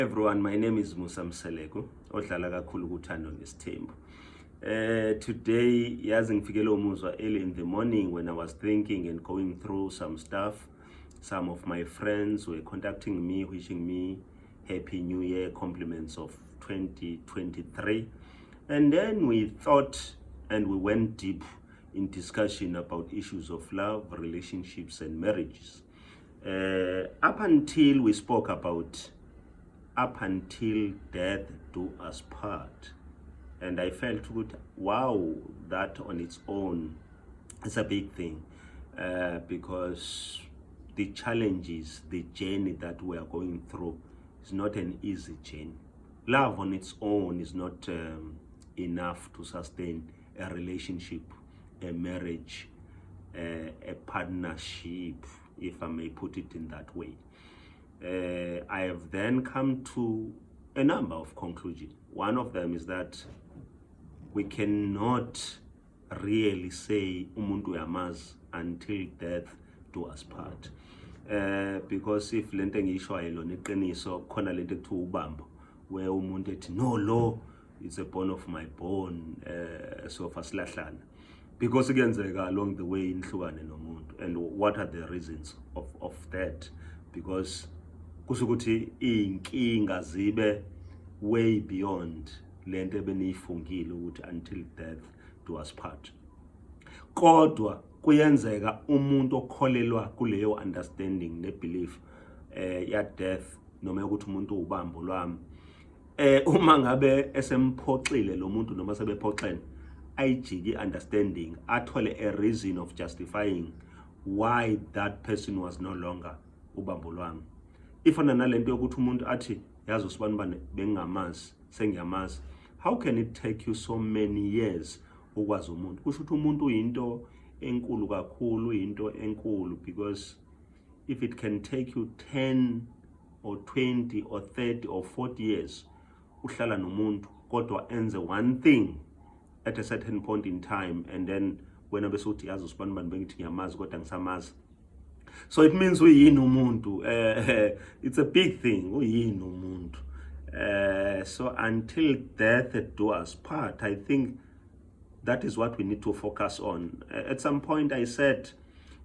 Everyone, my name is Musa Mseleko, odlala kakhulu kuThando Nesithembu. Today, yazi ngifikele umuzwa early in the morning when I was thinking and going through some stuff. Some of my friends were contacting me, wishing me Happy New Year, compliments of 2023. And then we thought and we went deep in discussion about issues of love, relationships and marriages. Up until we spoke about up until death do us part, and I felt good. Wow, that on its own is a big thing, because the challenges, the journey that we are going through is not an easy journey. Love on its own is not enough to sustain a relationship, a marriage, a partnership, if I may put it in that way. I have then come to a number of conclusions. One of them is that we cannot really say umuntu uyamazi until death do us part. Because if lento engiyishoyo lona iqiniso khona lento ekuthiwa ubambo, where umuntu ethi no law it's a bone of my bone, so fasilahlana. Because kuyenzeka along the way nihlukane nomuntu, and what are the reasons of that? Because kusukuthi inkinga zibe way beyond lento ebeniyifungile ukuthi until death do us part. Kodwa kuyenzeka umuntu okholelwa kuleyo understanding ne-belief ya death noma ukuthi umuntu ubambo lwami, uma ngabe esemphoxile lo muntu noma sebephoxene, ayijiki understanding, athole a reason of justifying why that person was no longer ubambo lwami. Ifana nalento yokuthi umuntu athi yazi usibanibane bengingamazi sengiyamazi. How can it take you so many years ukwazi umuntu? Kusho ukuthi umuntu uyinto enkulu kakhulu, into enkulu, because if it can take you 10 or 20 or 30 or 40 years uhlala nomuntu kodwa enze one thing at a certain point in time, and then wena bese uthi yazi usibanibane bengithi ngiyamazi kodwa ngisamazi. So it means uyini umuntu. It's a big thing, uyini umuntu. So until death do us part, I think that is what we need to focus on. At some point I said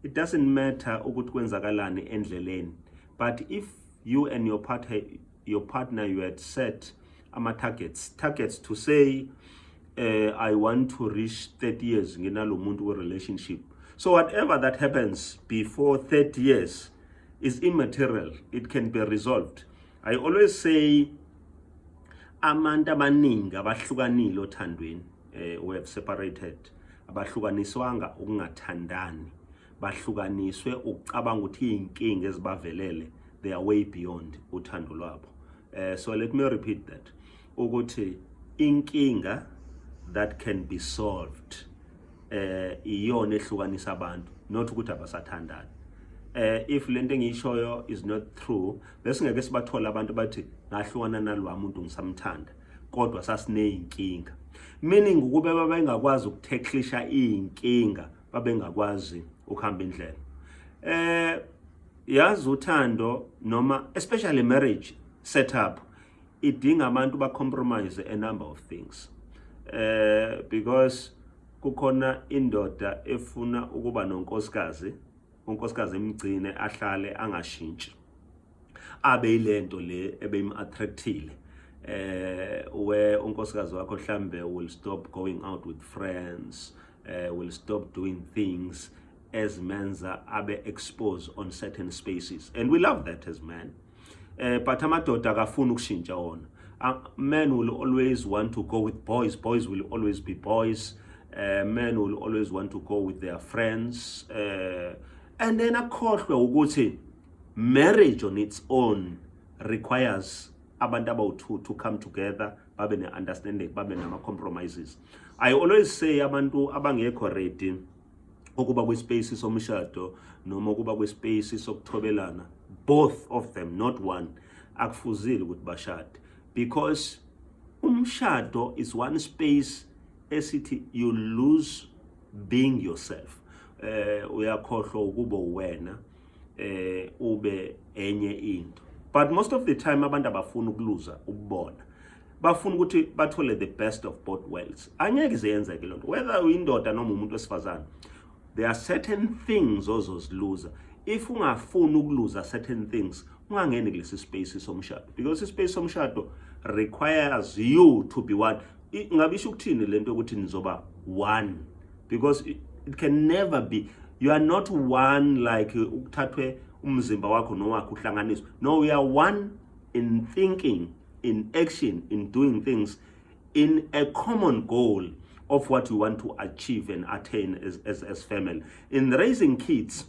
it doesn't matter ukuthi kwenzakalani endleleni, but if you and your partner you had set targets to say I want to reach 30 years nginalo muntu relationship. So whatever that happens before 30 years is immaterial. It can be resolved. I always say abantu abaningi abahlukanile othandweni, who have separated, abahlukaniswanga ukungathandani, bahlukaniswe ucabanga ukuthi inkinga ezibavelele, they are way beyond uthando lwabo. So let me repeat that. Ukuthi inkinga that can be solved iyona ehlukanisa abantu, not ukuthi abasathandani. If lento engiyishoyo is not true, bese ngeke sibathola abantu bathi ngahlukana nalwa muntu ngisamthanda kodwa sasineyinkinga, meaning ukube babengakwazi ukutheklisha inkinga, babengakwazi ukuhamba indlela. Yazi uthando noma especially marriage setup idinga abantu ba compromise a number of things, because kukhona indoda efuna ukuba nonkosikazi, unkosikazi emgcine ahlale angashintshi, abe ilento le ebeyim-attractile, where unkosikazi wakho mhlambe will stop going out with friends, will stop doing things as menza abe exposed on certain spaces, and we love that as men. But amadoda akafuna ukushintsha wona. Men will always want to go with boys will always be boys. Men will always want to go with their friends, and then akhohlwe ukuthi marriage on its own requires abantu abawu-two to come together, babe ne-understanding, babe nama-compromises. I always say abantu abangekho ready ukuba kwispace somshado noma ukuba kwispace sokuthobelana, both of them, not one, akufuzile ukuthi bashade, because umshado is one space esithi you lose being yourself. Uyakhohlwa ukuba wena ube enye into. But most of the time abantu abafuna ukuluza ukubona, bafuna ukuthi bathole the best of both worlds. Angeke izeyenzeke lonto, whether uyindoda noma umuntu wesifazane, there are certain things ozoziluza. If ungafuni ukuluza certain things, ungangeni kulesi space somshado, because ispace somshado requires you to be one. Ngabisho ukuthini lento ukuthi nizoba one, because it can never be. You are not one like ukuthathwe umzimba wakho nowakho uhlanganiswe. No, we are one in thinking, in action, in doing things, in a common goal of what you want to achieve and attain as family. In raising kids,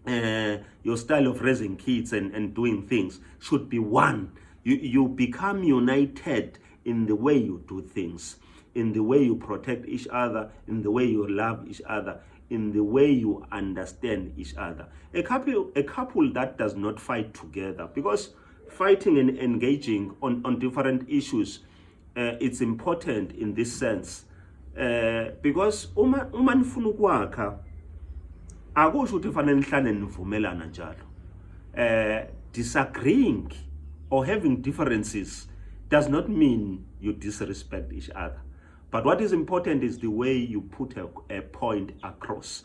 your style of raising kids and doing things should be one. You become united in the way you do things, in the way you protect each other, in the way you love each other, in the way you understand each other. A couple that does not fight together, because fighting and engaging on different issues, it's important in this sense, because uma nifuna ukwakha akusho ukuthi fanele nihlale nivumelana njalo. Disagreeing or having differences does not mean you disrespect each other. But what is important is the way you put a point across.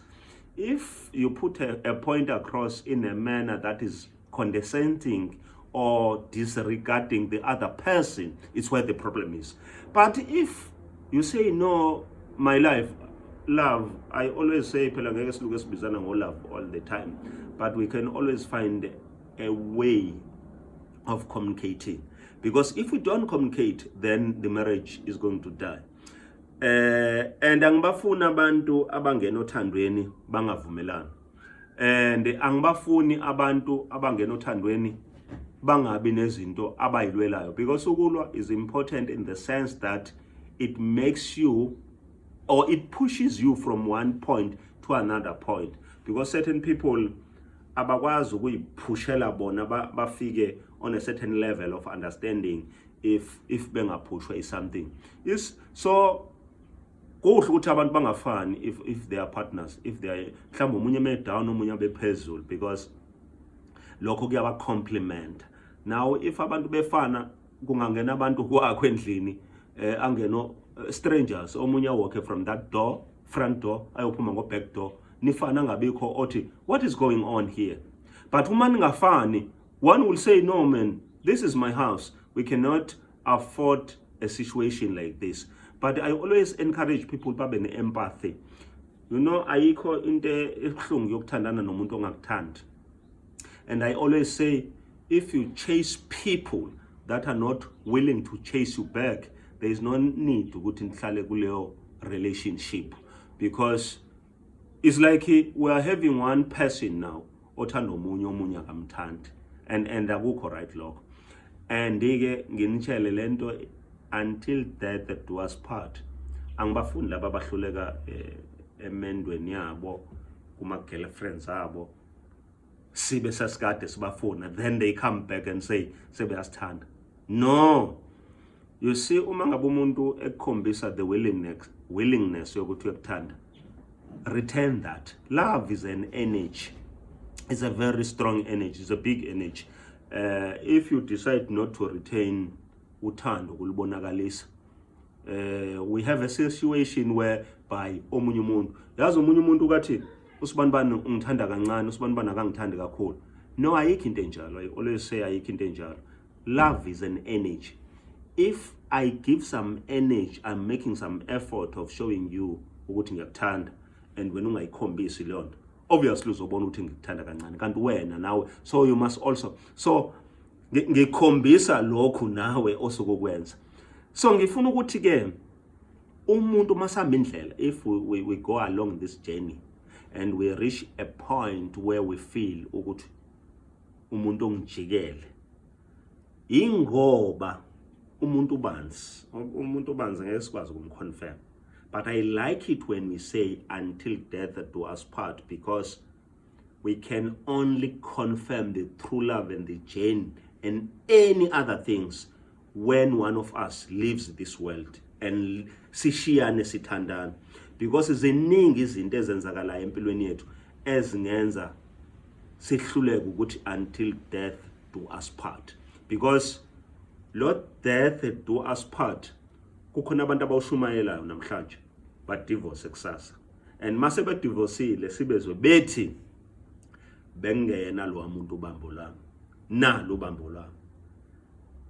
If you put a point across in a manner that is condescending or disregarding the other person, it's where the problem is. But if you say, no, my life, love, I always say, love all the time, but we can always find a way of communicating. Because if we don't communicate, then the marriage is going to die. And angibafuni abantu abangena othandweni bangavumelani. And angibafuni abantu abangena othandweni bangabi nezinto abayilwelayo, because ukulwa is important in the sense that it makes you, or it pushes you from one point to another point, because certain people abakwazi ukuyiphushela bona bafike on a certain level of understanding if bengaphushwa is something. Yes, so kuhle ukuthi abantu bangafani if they are partners, if they are mhlawumbe umunye me down omunye abe phezulu, because lokho kuyaba complement. Now if abantu befana kungangena abantu kwakho endlini angeno strangers, omunye walk from that door, front door, ayophuma ngo back door, nifana ngabikho othi what is going on here. But uma ningafani, one will say, no man, this is my house, we cannot afford a situation like this. But I always encourage people babe ne-empathy. You know, ayikho into ebuhlungu yokuthandana nomuntu ongakuthandi. And I always say, if you chase people that are not willing to chase you back, there is no need to ukuthi nihlale kuleyo relationship, because it's like we are having one person now othanda omunye akamthandi, and akukho right lokho. And ke nginitshele lento, until death do us part. Angibafundi laba abahluleka emendweni yabo kuma girlfriends abo sibe sasikade sibafuna, then they come back and say sebeyasithanda. No, you see, uma ngabe umuntu ekukhombisa the willingness yokuthi uyakuthanda, return that. Love is an energy. It's a very strong energy. It's a big energy. If you decide not to retain uthando kulibonakalisa, we have a situation whereby omunye umuntu yazi omunye umuntu ukathi usibanibani ungithanda kancane, usibanibani akangithandi kakhulu. No, ayikho into enjalo. I always say ayikho into enjalo. Love is an energy. If I give some energy, I'm making some effort of showing you ukuthi ngiyakuthanda, and when ungayikhombisi leyo nto, obviously uzobona ukuthi ngikuthanda kancane kanti wena nawe, so you must also, so ngikhombisa lokhu nawe osokwenza. So ngifuna ukuthi ke umuntu masihamba indlela, if we go along this journey and we reach a point where we feel ukuthi umuntu ongijikele ingoba umuntu banzi ngeke sikwazi ukumconfirm. But I like it when we say until death do us part, because we can only confirm the true love and the journey and any other things when one of us leaves this world and sishiyane sithandana, because ziningi izinto ezenzakalayo empilweni yethu ezingenza sihluleke ukuthi until death do us part. Because Lord death do us part. Kukhona abantu abawushumayelayo namhlanje but divorce kusasa. And mase be divorceile sibezwe bethi bengena lo muntu ubambo lami. Na lo bambo lami.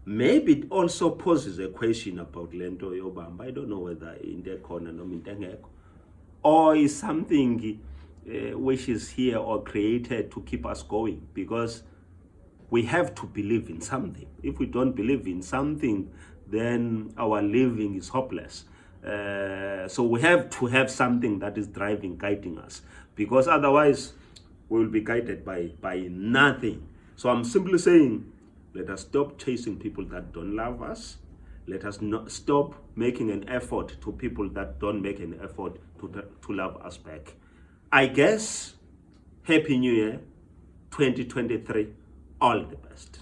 Maybe it also poses a question about lento yobamba. I don't know whether into khona noma into engekho, or is something which is here or created to keep us going, because we have to believe in something. If we don't believe in something, then our living is hopeless. So we have to have something that is driving, guiding us, because otherwise we will be guided by nothing. So I'm simply saying, let us stop chasing people that don't love us. Let us not stop making an effort to people that don't make an effort to love us back. I guess, Happy New Year 2023. All the best.